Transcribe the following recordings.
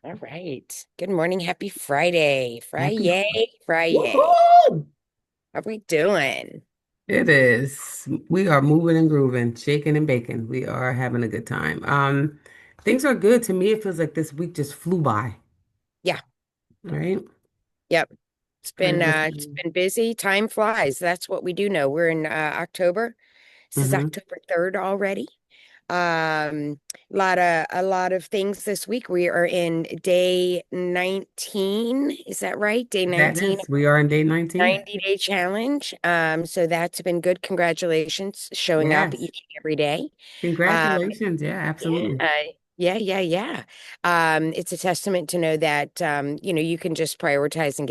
All right. Good morning. Happy Friday. Happy. Friday. Woohoo! How we doing? It is. We are moving and grooving, shaking and baking. We are having a good time. Things are good. To me, it feels like this week just flew by, Yeah. right? Yep. And just, It's been busy. Time flies. That's what we do know. We're in October. This is hmm October 3rd already. A lot of things this week. We are in day 19. Is that right? Day that 19 is, we are in day 19. 90-day challenge. So that's been good. Congratulations, showing up Yes. each and every day. Um, Congratulations. Yeah, absolutely. yeah, yeah. It's a testament to know that you can just prioritize and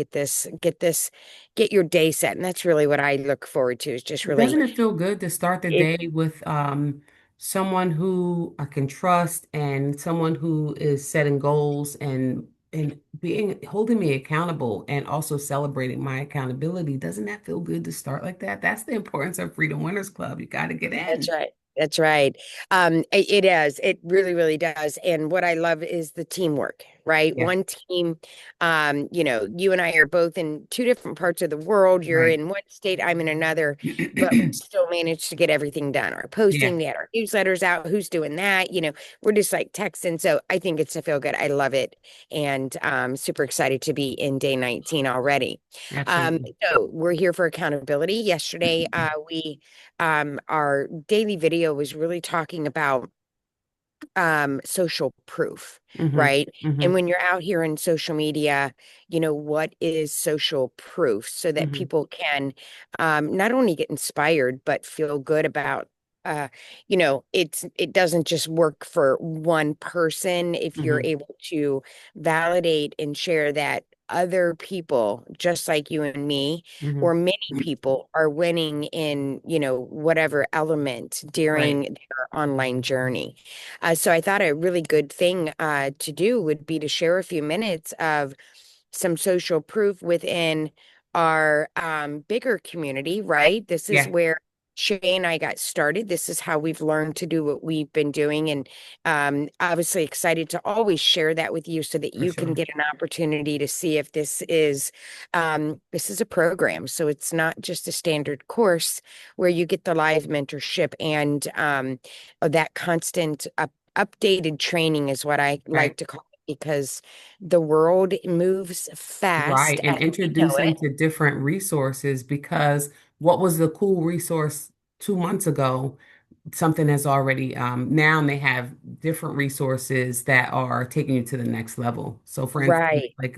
get your day set. And that's really what I look forward to is just really Doesn't it feel good to start the it day with someone who I can trust and someone who is setting goals and being holding me accountable and also celebrating my accountability? Doesn't that feel good to start like that? That's the importance of Freedom Winners Club. You got to get That's in. right. That's right. It is. It really, really does. And what I love is the teamwork, right? Yeah, One team, you and I are both in two different parts of the world. You're right. in one state, I'm in another, but we still managed to get everything done. Our Yeah, posting, we had our newsletters out. Who's doing that? We're just like texting. So I think it's a feel good. I love it. And super excited to be in day 19 already. absolutely. So we're here for accountability. Yesterday, we our daily video was really talking about social proof, hmm right? And hmm when you're out here in social media, what is social proof so that hmm people can not only get inspired but feel good about it doesn't just work for one person if you're hmm able to validate and share that other people just like you and me hmm or many people are winning in whatever element Right. during their online journey. So I thought a really good thing to do would be to share a few minutes of some social proof within our bigger community, right? This is Yeah, where Shay and I got started. This is how we've learned to do what we've been doing. And obviously excited to always share that with you so that for you can sure. get an opportunity to see if this is a program. So it's not just a standard course where you get the live mentorship and that constant updated training is what I Right. like to call it because the world moves Right, fast and as we know introducing it. to different resources because what was the cool resource 2 months ago, something has already now they have different resources that are taking you to the next level. So for instance, Right. like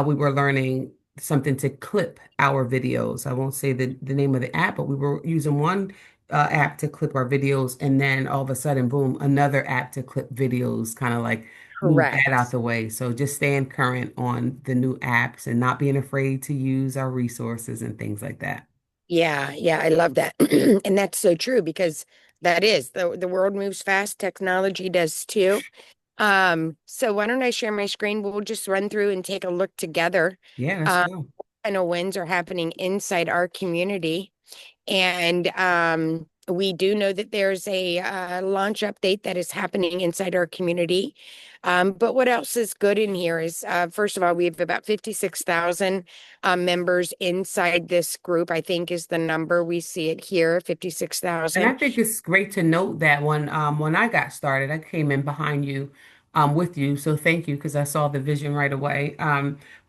we were learning something to clip our videos. I won't say the name of the app, but we were using one app to clip our videos, and then all of a sudden, boom, another app to clip videos, kind of like move that out Correct. the way. So just staying current on the new apps and not being afraid to use our resources and things like that. Yeah, I love that. And that's so true because that is the world moves fast, technology does too. So why don't I share my screen? We'll just run through and take a look together. Yeah, let's Uh, go. I know wins are happening inside our community. And we do know that there's a launch update that is happening inside our community. But what else is good in here is, first of all, we have about 56,000 members inside this group, I think is the number. We see it here, And I 56,000. think it's great to note that when I got started, I came in behind you with you. So thank you because I saw the vision right away.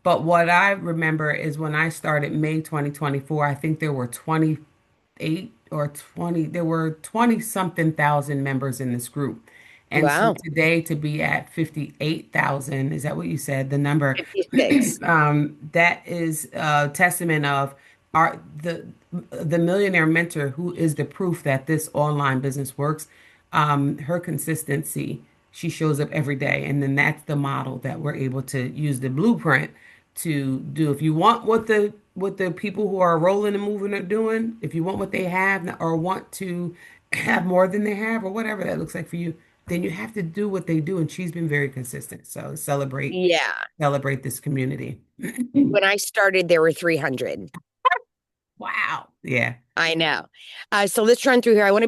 But what I remember is when I started May 2024, I think there were 28 or 20, there were 20 something thousand members in this group. And so Wow, today to be at 58,000, is that what you said? The number 56. that is a testament of our the millionaire mentor who is the proof that this online business works. Her consistency, she shows up every day, and then that's the model that we're able to use the blueprint to do. If you want what the people who are rolling and moving are doing, if you want what they have or want to have more than they have or whatever that looks like for you, then you have to do what they do. And she's been very consistent. So Yeah. celebrate this community. When I started, there were 300. Wow. Yeah. I know. So let's run through here. I want to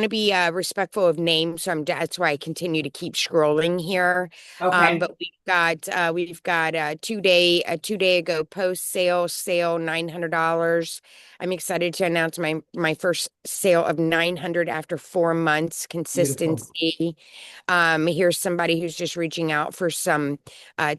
be respectful of names, so that's why I continue to keep scrolling here. Okay. But we've got 2 day a 2 day ago post sale $900. I'm excited to announce my first sale of 900 after 4 months Beautiful. consistency. Here's somebody who's just reaching out for some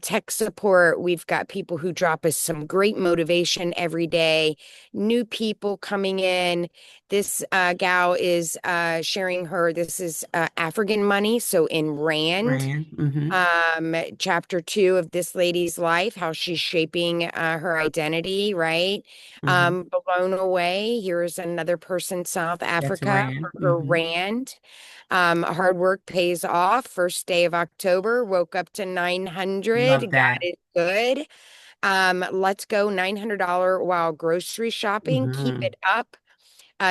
tech support. We've got people who drop us some great motivation every day, new people coming in. This gal is sharing this is African money, so in Rand. Rand. Mm-hmm. Chapter 2 of this lady's life, how she's shaping her identity, right? Mm-hmm. Blown away. Here's another person, South That's Africa, Rand. for her Mm-hmm. Rand. Hard work pays off. First day of October, woke up to 900. Love God that. is good. Let's go $900 while grocery shopping. Keep Mm-hmm. it up.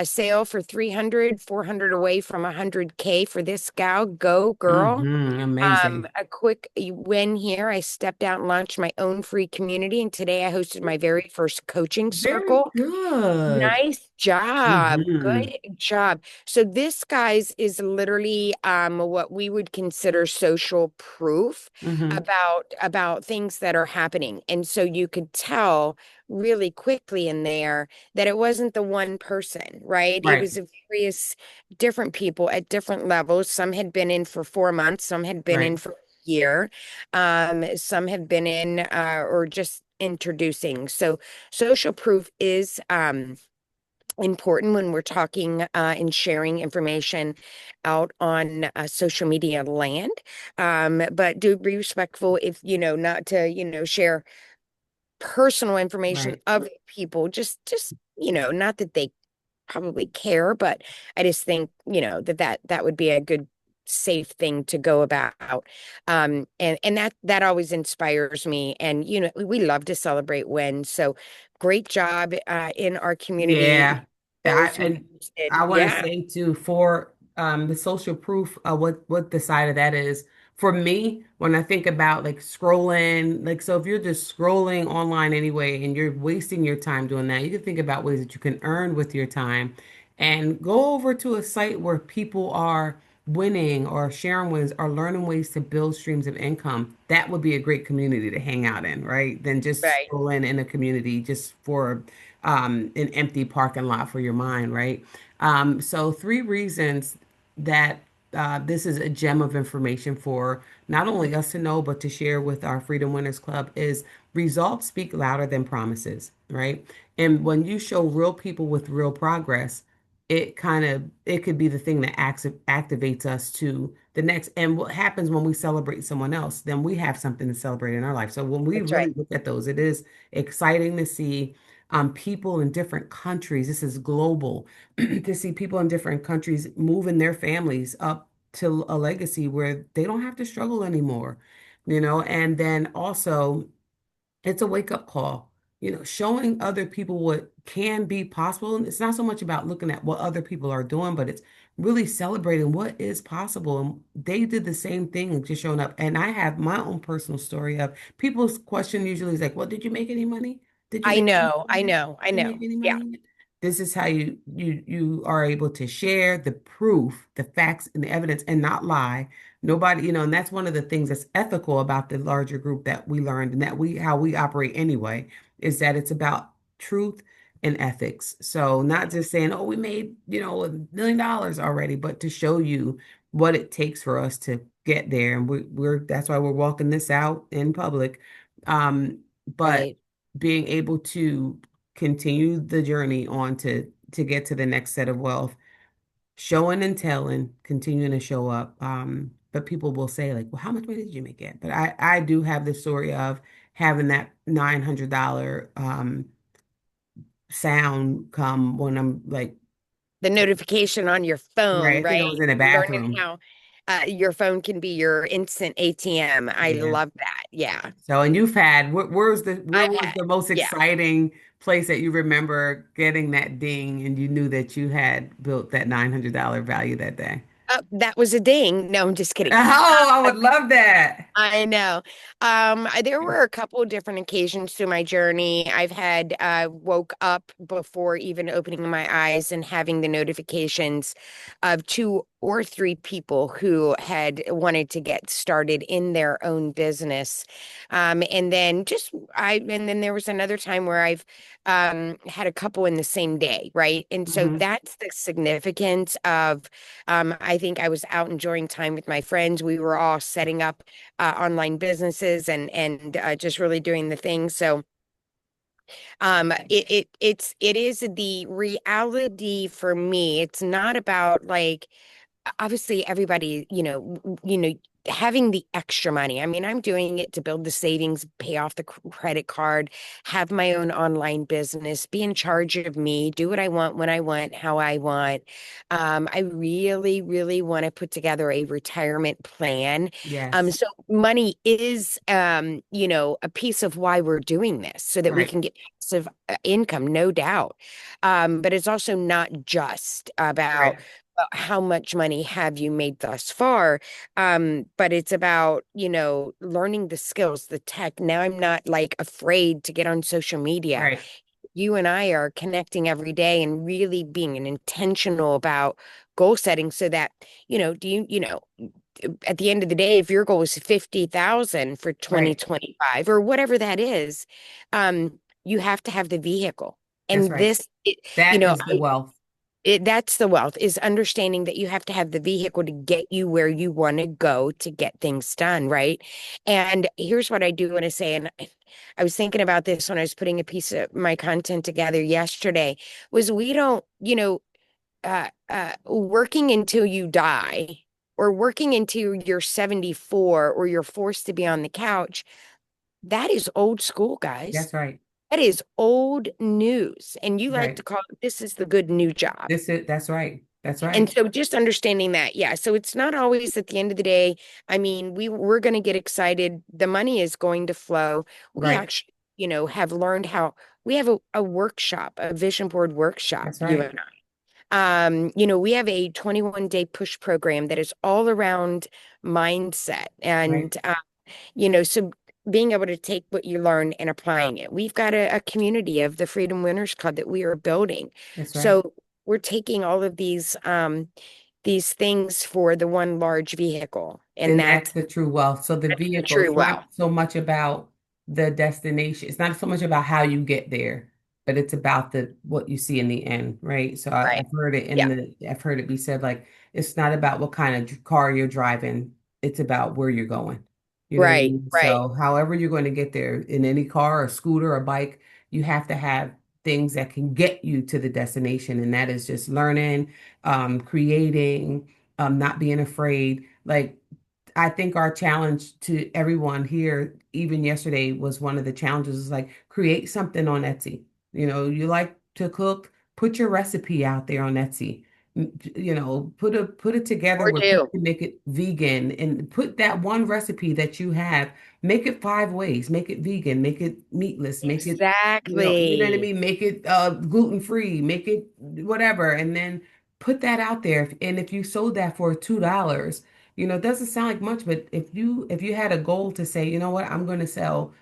Sale for 300, 400 away from 100K for this gal. Go, girl. Mm-hmm. Amazing. A quick win here. I stepped out and launched my own free community, and today I hosted my very first coaching Very circle. good. Nice job. Mm-hmm. Good job. So this, guys, is literally what we would consider social proof Mm-hmm. about things that are happening. And so you could tell really quickly in there that it wasn't the one person, right? It Right. was a various different people at different levels. Some had been in for 4 months, some had been Right. in for a year, some have been in or just introducing. So social proof is important when we're talking and sharing information out on social media land. But do be respectful if, not to, share personal information Right. of people. Just, not that they probably care, but I just think, that would be a good safe thing to go about. And that always inspires me. And we love to celebrate wins. So great job in our community. Yeah. Those who And did, I want to yeah, say too, for the social proof, what the side of that is for me when I think about like scrolling, like so if you're just scrolling online anyway and you're wasting your time doing that, you can think about ways that you can earn with your time and go over to a site where people are winning or sharing ways or learning ways to build streams of income. That would be a great community to hang out in, right? Than just right. scrolling in a community just for an empty parking lot for your mind, right? So, three reasons that this is a gem of information for not only us to know, but to share with our Freedom Winners Club is results speak louder than promises, right? And when you show real people with real progress, it could be the thing that activates us to the next. And what happens when we celebrate someone else, then we have something to celebrate in our life. So when we That's right. really look at those, it is exciting to see people in different countries. This is global to see people in different countries moving their families up to a legacy where they don't have to struggle anymore, and then also it's a wake up call, showing other people what can be possible. And it's not so much about looking at what other people are doing, but it's really celebrating what is possible. And they did the same thing and just showing up. And I have my own personal story of people's question usually is like, well, did you make any money? Did you I make any know, I money? know, I Did you make know. any Yeah, money yet? This is how you are able to share the proof, the facts, and the evidence and not lie. Nobody, and that's one of the things that's ethical about the larger group that we learned and that we how we operate anyway, is that it's about truth and ethics. So not just saying, oh, we made, $1 million already, but to show you what it takes for us to get there. And we're that's why we're walking this out in public. But right. being able to continue the journey on to get to the next set of wealth, showing and telling, continuing to show up. But people will say like, well, how much money did you make it? But I do have the story of having that $900 sound come when I'm like, The notification on your right, phone, I think right? I was in the Learning bathroom. how your phone can be your instant ATM. I Yeah. love that. Yeah. So, and you've had, where I've was had, the most yeah. exciting place that you remember getting that ding and you knew that you had built that $900 value that day? That was a ding. No, I'm just kidding. Oh, I would love that. I know. There were a couple of different occasions through my journey. I've had woke up before even opening my eyes and having the notifications of two or three people who had wanted to get started in their own business. And then there was another time where I've had a couple in the same day, right? And so Hmm. that's the significance of I think I was out enjoying time with my friends. We were all setting up online businesses and just really doing the thing. So it is the reality for me. It's not about like obviously everybody, having the extra money. I mean, I'm doing it to build the savings, pay off the credit card, have my own online business, be in charge of me, do what I want when I want, how I want. I really, really want to put together a retirement plan. Yes. So money is, a piece of why we're doing this so that we Right. can get passive income, no doubt. But it's also not just about Right. how much money have you made thus far? But it's about, learning the skills, the tech. Now I'm not like afraid to get on social media. Right. You and I are connecting every day and really being an intentional about goal setting so that, at the end of the day, if your goal is 50,000 for Right. 2025 or whatever that is, you have to have the vehicle. That's And right. this, That is the wealth. that's the wealth is understanding that you have to have the vehicle to get you where you want to go to get things done, right? And here's what I do want to say, and I was thinking about this when I was putting a piece of my content together yesterday, was we don't, working until you die or working until you're 74 or you're forced to be on the couch, that is old school, guys. That's right. That is old news. And you like Right. to call this is the good new job. That's right. That's And right. so just understanding that, yeah. So it's not always at the end of the day. I mean, we're going to get excited. The money is going to flow. We Right. actually, have learned how we have a workshop, a vision board workshop, That's you right. and I. We have a 21-day push program that is all around mindset. Right. So being able to take what you learn and applying it. We've got a community of the Freedom Winners Club that we are building. That's right. So we're taking all of these things for the one large vehicle, and And that's that's the true wealth. So the that's the vehicle, true it's not wealth. so much about the destination. It's not so much about how you get there, but it's about the what you see in the end, right? So Right. Yeah. I've heard it be said like it's not about what kind of car you're driving, it's about where you're going. You know what I Right. mean? Right. So however you're going to get there in any car or scooter or bike, you have to have things that can get you to the destination. And that is just learning, creating, not being afraid. Like I think our challenge to everyone here, even yesterday, was one of the challenges is like create something on Etsy. You like to cook, put your recipe out there on Etsy. Put it together Or where people do. can make it vegan and put that one recipe that you have, make it 5 ways, make it vegan, make it meatless, make it, you know what I Exactly. mean, make it gluten free, make it whatever, and then put that out there. And if you sold that for $2, it doesn't sound like much, but if you had a goal to say, you know what, I'm going to sell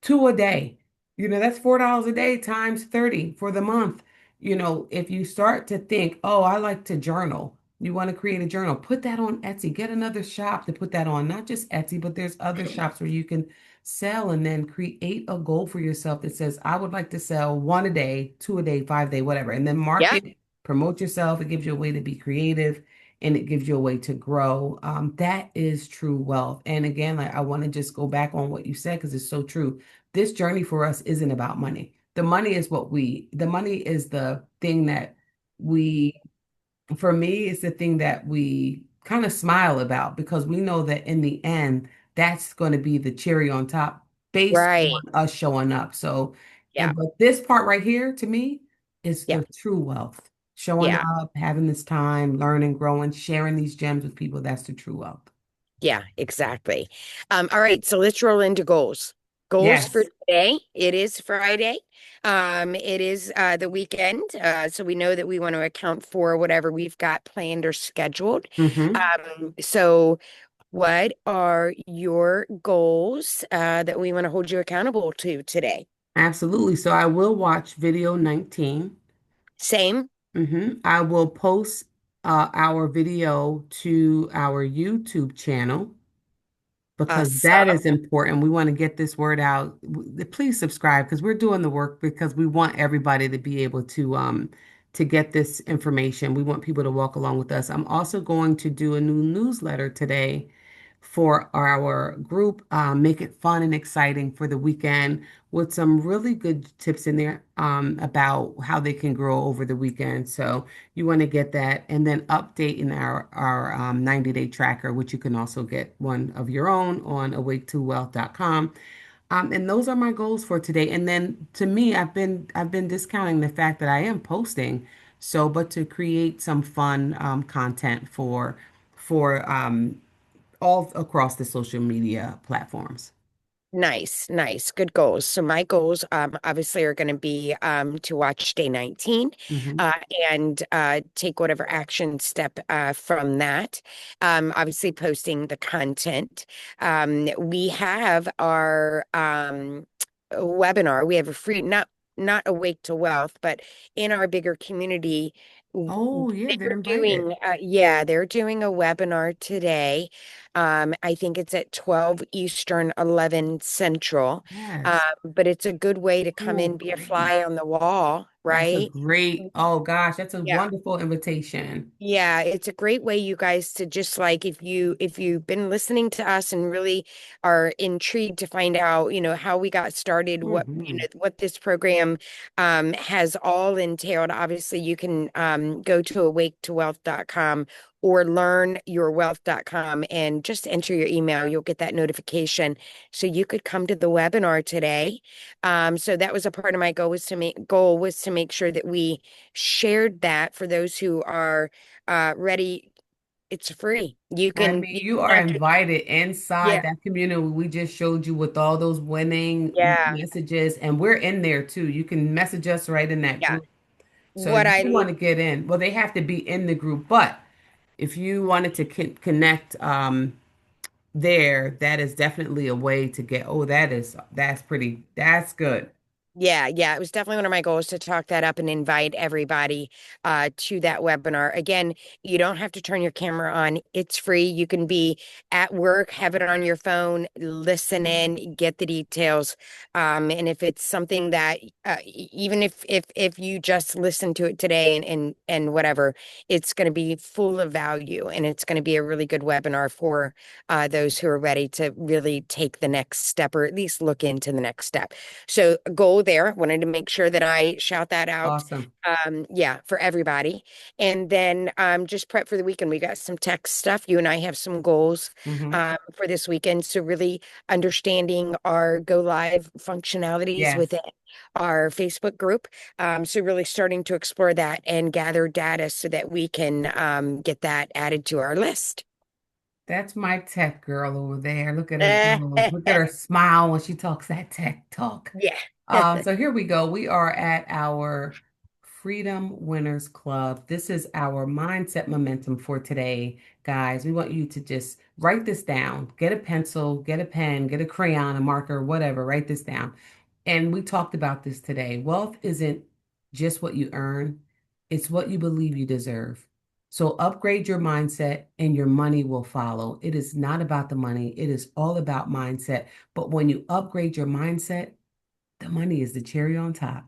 two a day. That's $4 a day times 30 for the month. If you start to think, oh, I like to journal, you want to create a journal, put that on Etsy, get another shop to put that on, not just Etsy, but there's other shops where you can sell and then create a goal for yourself that says, I would like to sell one a day, two a day, 5 day, whatever, and then Yeah. market, promote yourself. It gives you a way to be creative and it gives you a way to grow. That is true wealth. And again, like I want to just go back on what you said because it's so true. This journey for us isn't about money. The money is the thing that we, for me, it's the thing that we kind of smile about because we know that in the end, that's going to be the cherry on top based Right. on us showing up. So, Yeah. but this part right here to me is Yeah. the true wealth. Showing Yeah. up, having this time, learning, growing, sharing these gems with people, that's the true wealth. Yeah. Exactly. All right. So let's roll into goals. Goals for Yes. today. It is Friday. It is the weekend. So we know that we want to account for whatever we've got planned or scheduled. Hmm. So what are your goals that we want to hold you accountable to today? Absolutely. So I will watch video 19. Same. I will post our video to our YouTube channel, because that Awesome. is important. We want to get this word out. Please subscribe because we're doing the work because we want everybody to be able to get this information. We want people to walk along with us. I'm also going to do a new newsletter today for our group. Make it fun and exciting for the weekend with some really good tips in there about how they can grow over the weekend. So you want to get that, and then update in our 90-day tracker, which you can also get one of your own on awake2wealth.com. And those are my goals for today. And then to me, I've been discounting the fact that I am posting. So, but to create some fun content for all across the social media platforms. Nice, nice. Good goals. So my goals obviously are going to be to watch day 19 Hmm. uh and take whatever action step from that. Obviously posting the content. We have our webinar. We have a free not Awake to Wealth, but in our bigger community Oh, yeah, they're they're invited. doing they're doing a webinar today. I think it's at 12 Eastern, 11 Central. Yes. But it's a good way to come Oh, in, be a great. fly on the wall, That's a right? great, oh gosh, that's a Yeah. wonderful invitation. Yeah, it's a great way, you guys, to just like if you've been listening to us and really are intrigued to find out, how we got started, what Hmm. what this program has all entailed. Obviously, you can go to awake2wealth.com or learnyourwealth.com and just enter your email. You'll get that notification. So you could come to the webinar today. So that was a part of my goal was to make sure that we shared that for those who are ready. It's free. I mean, You you don't are have to, invited inside yeah, that community we just showed you with all those winning yeah, messages, and we're in there too. You can message us right in that yeah. group. So What if I you want to get in, well, they have to be in the group, but if you wanted to connect there, that is definitely a way to get, oh, that's pretty, that's good. Yeah, yeah, it was definitely one of my goals to talk that up and invite everybody to that webinar. Again, you don't have to turn your camera on. It's free. You can be at work, have it on your phone, listen in, get the details. And if it's something that even if you just listen to it today and whatever, it's going to be full of value and it's going to be a really good webinar for those who are ready to really take the next step or at least look into the next step. So goal there. Wanted to make sure that I shout that out. Awesome. Yeah, for everybody. And then just prep for the weekend. We got some tech stuff. You and I have some goals Hmm. for this weekend. So really understanding our go live functionalities Yes. within our Facebook group. So really starting to explore that and gather data so that we can get that added to our list. That's my tech girl over there. Look at her go. Look at her smile when she talks that tech talk. Yeah. So here we go. We are at our Freedom Winners Club. This is our mindset momentum for today, guys. We want you to just write this down. Get a pencil, get a pen, get a crayon, a marker, whatever. Write this down. And we talked about this today. Wealth isn't just what you earn, it's what you believe you deserve. So upgrade your mindset and your money will follow. It is not about the money, it is all about mindset. But when you upgrade your mindset, the money is the cherry on top.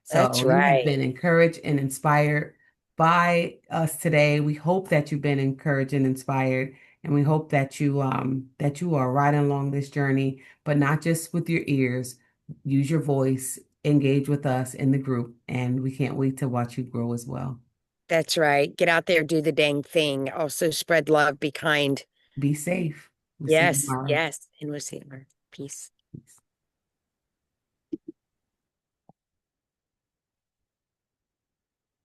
That's So you have right. been encouraged and inspired by us today. We hope that you've been encouraged and inspired, and we hope that you are riding along this journey, but not just with your ears. Use your voice, engage with us in the group, and we can't wait to watch you grow as well. That's right. Get out there, do the dang thing. Also spread love, be kind. Be safe. We'll see you Yes, tomorrow. yes. And we'll see you tomorrow. Peace. Peace.